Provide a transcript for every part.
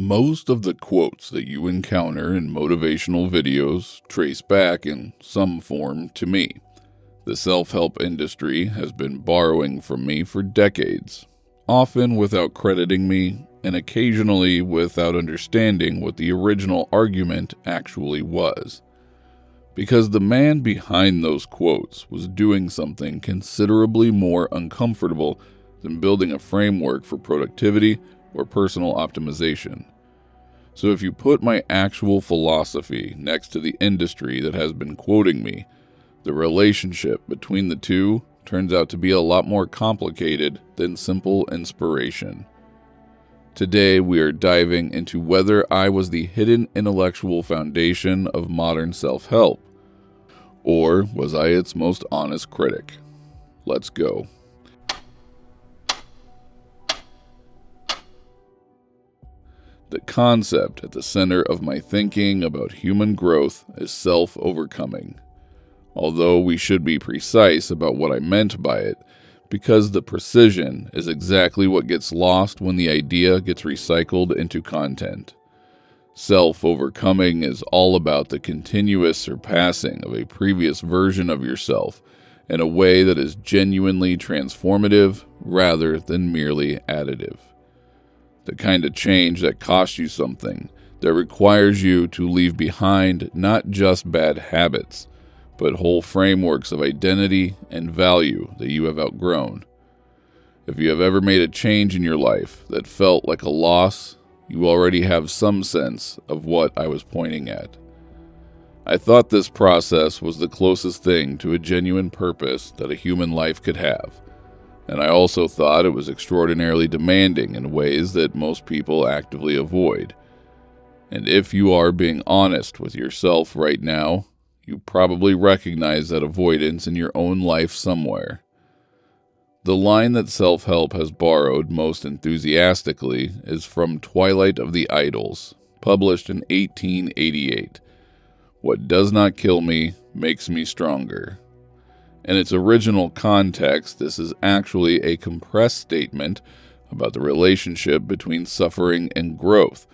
Most of the quotes that you encounter in motivational videos trace back in some form to me. The self-help industry has been borrowing from me for decades, often without crediting me and occasionally without understanding what the original argument actually was. Because the man behind those quotes was doing something considerably more uncomfortable than building a framework for productivity or personal optimization. So if you put my actual philosophy next to the industry that has been quoting me, the relationship between the two turns out to be a lot more complicated than simple inspiration. Today we are diving into whether I was the hidden intellectual foundation of modern self-help, or was I its most honest critic? Let's go. The concept at the center of my thinking about human growth is self-overcoming. Although we should be precise about what I meant by it, because the precision is exactly what gets lost when the idea gets recycled into content. Self-overcoming is all about the continuous surpassing of a previous version of yourself in a way that is genuinely transformative rather than merely additive. The kind of change that costs you something, that requires you to leave behind not just bad habits, but whole frameworks of identity and value that you have outgrown. If you have ever made a change in your life that felt like a loss, you already have some sense of what I was pointing at. I thought this process was the closest thing to a genuine purpose that a human life could have. And I also thought it was extraordinarily demanding in ways that most people actively avoid. And if you are being honest with yourself right now, you probably recognize that avoidance in your own life somewhere. The line that self-help has borrowed most enthusiastically is from Twilight of the Idols, published in 1888. What does not kill me makes me stronger. In its original context, this is actually a compressed statement about the relationship between suffering and growth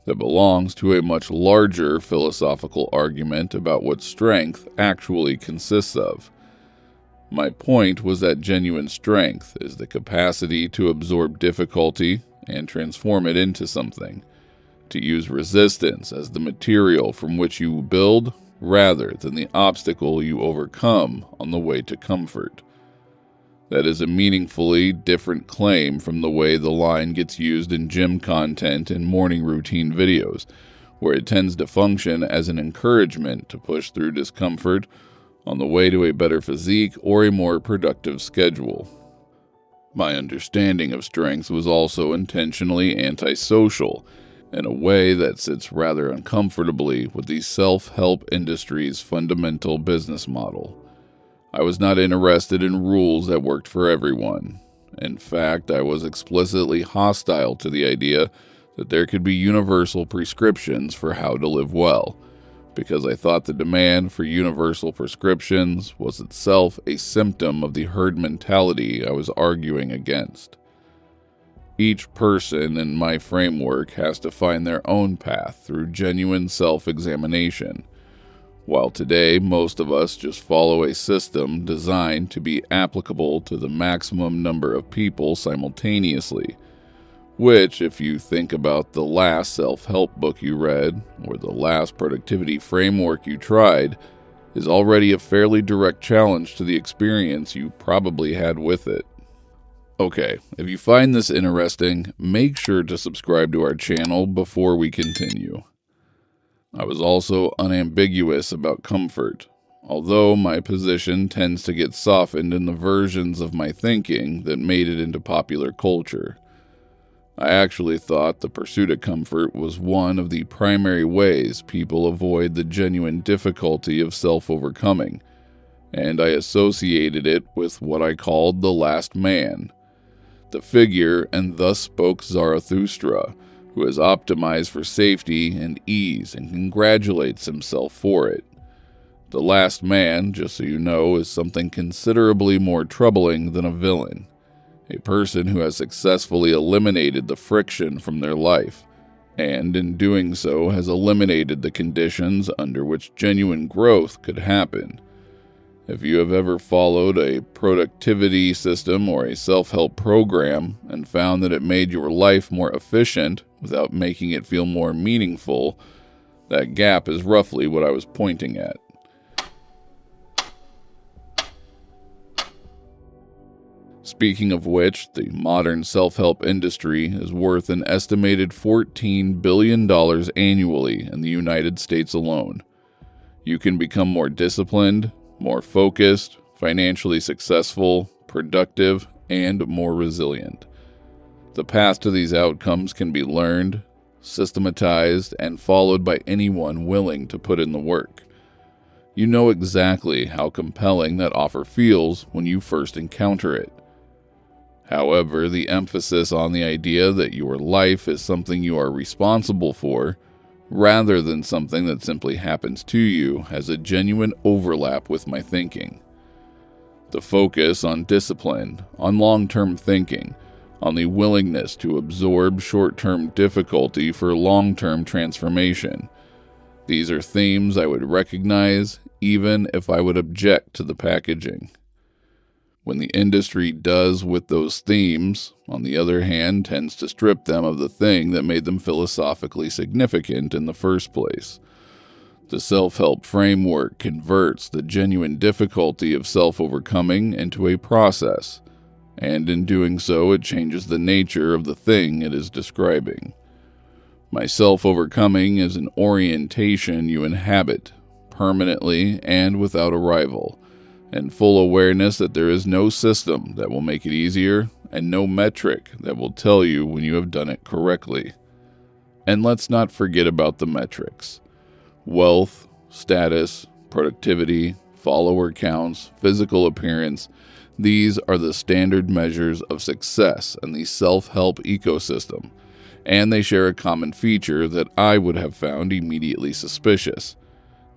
that belongs to a much larger philosophical argument about what strength actually consists of. My point was that genuine strength is the capacity to absorb difficulty and transform it into something, to use resistance as the material from which you build rather than the obstacle you overcome on the way to comfort. That is a meaningfully different claim from the way the line gets used in gym content and morning routine videos, where it tends to function as an encouragement to push through discomfort on the way to a better physique or a more productive schedule. My understanding of strength was also intentionally antisocial, in a way that sits rather uncomfortably with the self-help industry's fundamental business model. I was not interested in rules that worked for everyone. In fact, I was explicitly hostile to the idea that there could be universal prescriptions for how to live well, because I thought the demand for universal prescriptions was itself a symptom of the herd mentality I was arguing against. Each person in my framework has to find their own path through genuine self-examination, while today most of us just follow a system designed to be applicable to the maximum number of people simultaneously, which, if you think about the last self-help book you read, or the last productivity framework you tried, is already a fairly direct challenge to the experience you probably had with it. Okay, if you find this interesting, make sure to subscribe to our channel before we continue. I was also unambiguous about comfort, although my position tends to get softened in the versions of my thinking that made it into popular culture. I actually thought the pursuit of comfort was one of the primary ways people avoid the genuine difficulty of self-overcoming, and I associated it with what I called the last man. The figure and thus spoke Zarathustra, who is optimized for safety and ease and congratulates himself for it. The last man, just so you know, is something considerably more troubling than a villain. A person who has successfully eliminated the friction from their life, and in doing so has eliminated the conditions under which genuine growth could happen. If you have ever followed a productivity system or a self-help program and found that it made your life more efficient without making it feel more meaningful, that gap is roughly what I was pointing at. Speaking of which, the modern self-help industry is worth an estimated $14 billion annually in the United States alone. You can become more disciplined, more focused, financially successful, productive, and more resilient. The path to these outcomes can be learned, systematized, and followed by anyone willing to put in the work. You know exactly how compelling that offer feels when you first encounter it. However, the emphasis on the idea that your life is something you are responsible for, rather than something that simply happens to you, has a genuine overlap with my thinking. The focus on discipline, on long-term thinking, on the willingness to absorb short-term difficulty for long-term transformation. These are themes I would recognize even if I would object to the packaging. When the industry does with those themes, on the other hand, tends to strip them of the thing that made them philosophically significant in the first place. The self-help framework converts the genuine difficulty of self-overcoming into a process, and in doing so, it changes the nature of the thing it is describing. My self-overcoming is an orientation you inhabit, permanently and without a rival, and full awareness that there is no system that will make it easier and no metric that will tell you when you have done it correctly. And let's not forget about the metrics. Wealth, status, productivity, follower counts, physical appearance, these are the standard measures of success in the self-help ecosystem, and they share a common feature that I would have found immediately suspicious.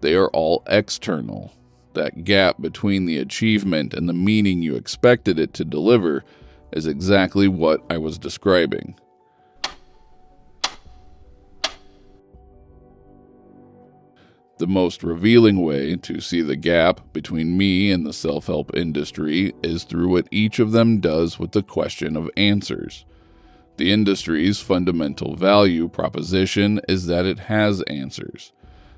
They are all external. That gap between the achievement and the meaning you expected it to deliver is exactly what I was describing. The most revealing way to see the gap between me and the self-help industry is through what each of them does with the question of answers. The industry's fundamental value proposition is that it has answers,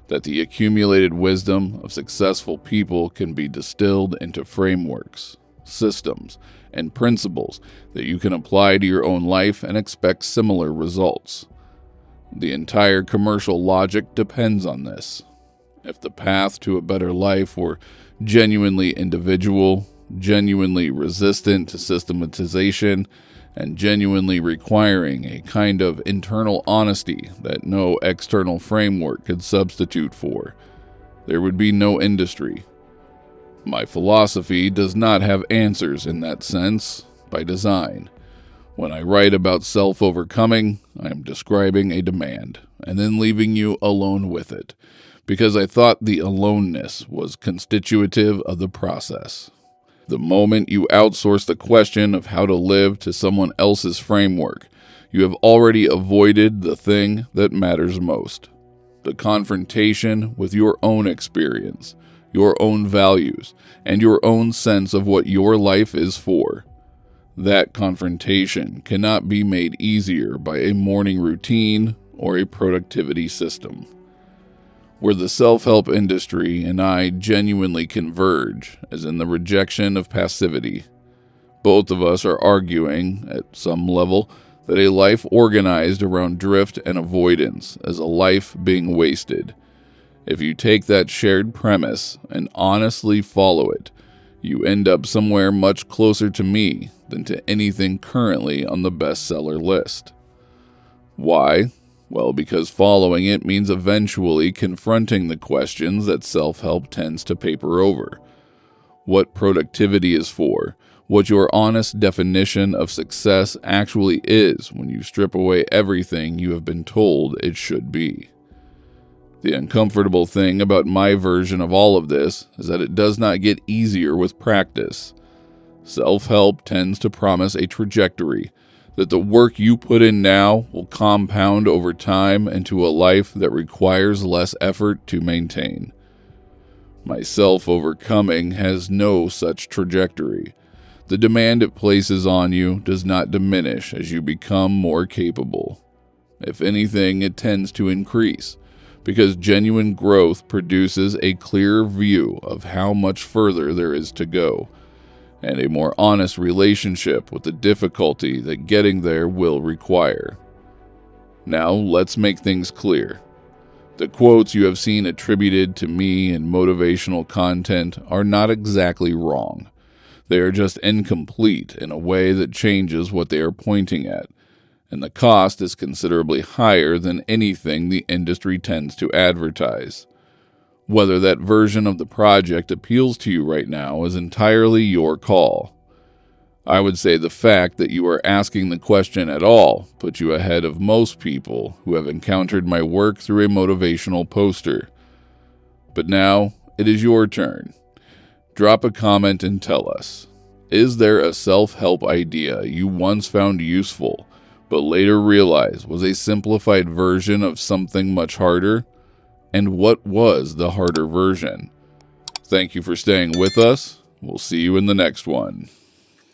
that the accumulated wisdom of successful people can be distilled into frameworks, systems, and principles that you can apply to your own life and expect similar results. The entire commercial logic depends on this. If the path to a better life were genuinely individual, genuinely resistant to systematization, and genuinely requiring a kind of internal honesty that no external framework could substitute for, there would be no industry. My philosophy does not have answers in that sense, by design. When I write about self-overcoming, I am describing a demand, and then leaving you alone with it, because I thought the aloneness was constitutive of the process. The moment you outsource the question of how to live to someone else's framework, you have already avoided the thing that matters most. The confrontation with your own experience, your own values, and your own sense of what your life is for. That confrontation cannot be made easier by a morning routine or a productivity system. Where the self-help industry and I genuinely converge is in the rejection of passivity. Both of us are arguing, at some level, that a life organized around drift and avoidance is a life being wasted. If you take that shared premise and honestly follow it, you end up somewhere much closer to me than to anything currently on the bestseller list. Why? Well, because following it means eventually confronting the questions that self-help tends to paper over. What productivity is for, what your honest definition of success actually is when you strip away everything you have been told it should be. The uncomfortable thing about my version of all of this is that it does not get easier with practice. Self-help tends to promise a trajectory, that the work you put in now will compound over time into a life that requires less effort to maintain. My self-overcoming has no such trajectory. The demand it places on you does not diminish as you become more capable. If anything, it tends to increase, because genuine growth produces a clearer view of how much further there is to go, and a more honest relationship with the difficulty that getting there will require. Now, let's make things clear. The quotes you have seen attributed to me in motivational content are not exactly wrong. They are just incomplete in a way that changes what they are pointing at, and the cost is considerably higher than anything the industry tends to advertise. Whether that version of the project appeals to you right now is entirely your call. I would say the fact that you are asking the question at all puts you ahead of most people who have encountered my work through a motivational poster. But now, it is your turn. Drop a comment and tell us, is there a self-help idea you once found useful, but later realized was a simplified version of something much harder? And what was the harder version? Thank you for staying with us. We'll see you in the next one.